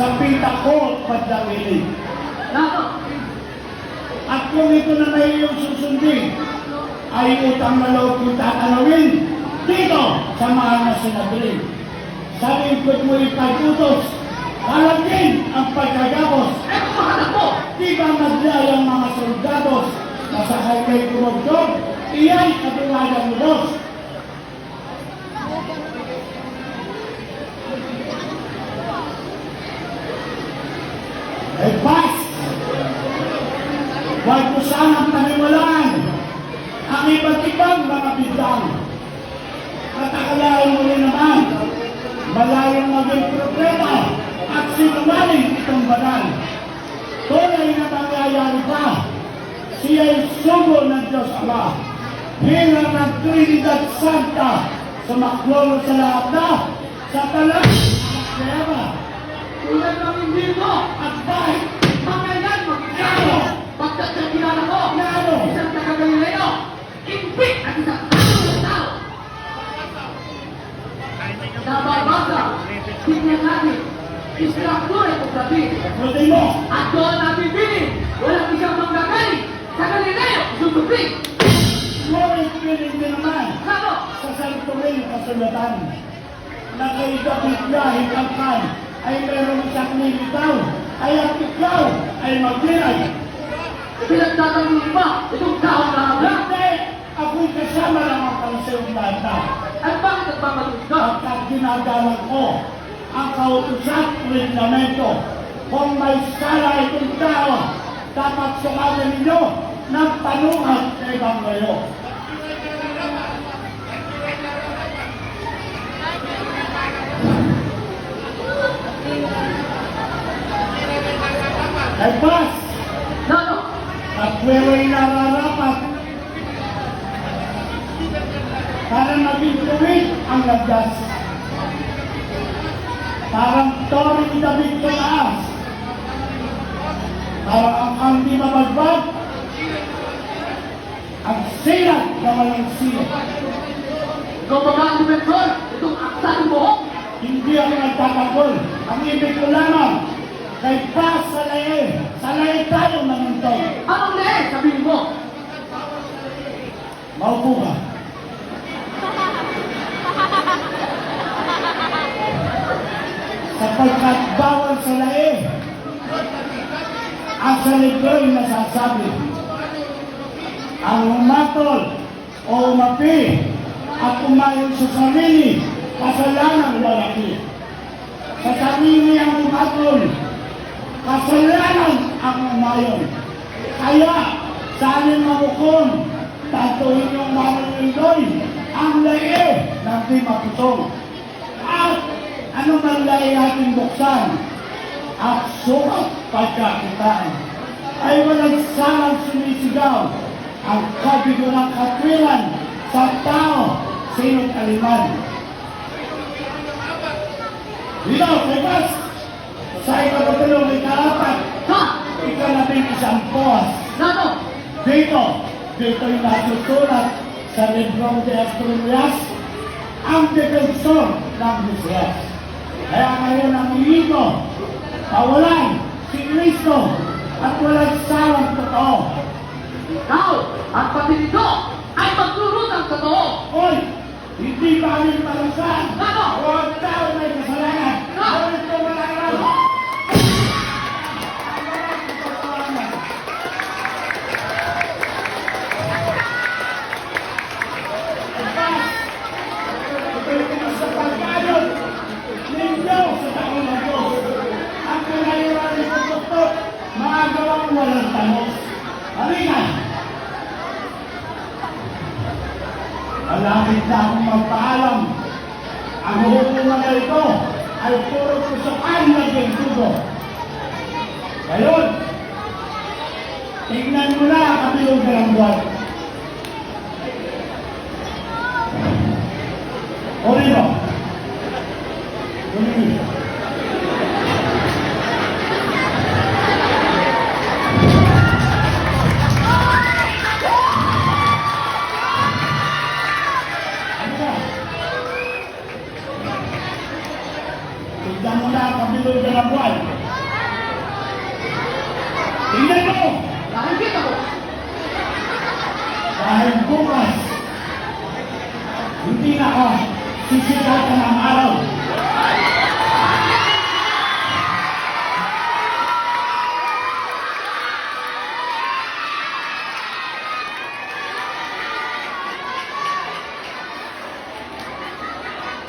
sa pintakot pagdangili. At kung ito na may iyong susundin, ay utang na loob kong tatanawin dito sa mahal na sinabing. Sa lingkod mo ipagtutos, halagin ang pagkagapos. Di ba maglayang mga soldados na sa highway kumagdog, iyay katulagan mo dos. Ay pas! Huwag mo sanang paniwalaan ang iba't ibang mga bidang. At akalain mo rin naman, malayong maging propeta at sinungaling itong banal. Tunay na mangyayari pa, siya'y sugo ng Diyos Ama. Bilang ng Trinidad Santa, sumaklolo sa lahat na, sa talang kaya ba? Tulad ng hindi mo, At bakit? makailan mag-ikaw. Pagkat sa kilala ko, Ano? isang taga-Galileo, impik at isang tao. Nababasa, tingnan natin, istruktura kong gabi. Pwede mo! At doon nabibiling, walang isang manggagaling sa Galileo, susuping. Ngunit piling din naman Ano? sa santuring kasulatan na kay David dahil ang kan ay mayroong isang nilitaw ay ang ikaw ay magbinay. Pinagtatanong ba itong taong nakabla? Hindi! Ako'y kasama lang ang kansayong lata. At bakit nagmamalit ka? At ginagalang ko ang kautusan reglamento. Kung may sala itong tao, dapat sumagan ninyo ng tanungan sa ibang ngayon. Ay pas! Ano? At we'y nararapat para maging tuwid ang lagdas. Parang Toring David tumaas. Parang ang di mabagbag. Ang silat na walang silat. Ikaw ba ba ang dimensyon? Itong aksa ng buhok? Hindi ako nagtatanggol. Ang ibig ko lamang kay pas sa laye. Sa laye tayo manuntok. Anong leeg? Sabihin mo. Maupo ka. Sapagkat bawal sa lae. Ang sa libro'y nasasabi, ang umatol o umapi at umayon sa sarili, kasalanan malaki. Sa sarili ang umatol, kasalanan ang umayon. Kaya, sa amin mamukon, tatuhin yung manulindoy, ang lae ng di maputol. At ano man lae natin buksan, at sukat pagkakitaan, ay walang sanang sumisigaw ang kabigo ng katwiran sa tao, sino't kaliman. Dito, Tegas, sa ikapatulong ikaapat, Ha? ikalabing isang buwas. Ano? Dito yung natutulat sa librong de Astronias, ang defensor ng Mesiyas. Kaya ngayon ang iligo, pawalan si Kristo at walang salang totoo. Ikaw at pati nito ay magdurutang totoo. Hoy, hindi ba kami malusan? Ano? Huwag tao may kasalanan. No. Ngunit kung wala raw. Sa pagkayod ninyo sa taong ng Diyos, ang pinayuran ng pagtutok, magawang walang tamos. Halika! Malapit na akong magpaalam. Ang hukuman na ito ay puro kusukan na gintugo. Ngayon, tingnan mo na ang kabilog ng buwan. Orino. Orino. Tignan mo magkakabilugan ng buwan. Tingnan mo! Nakikita ko. Dahil bukas, hindi na ka sisikatan ng araw.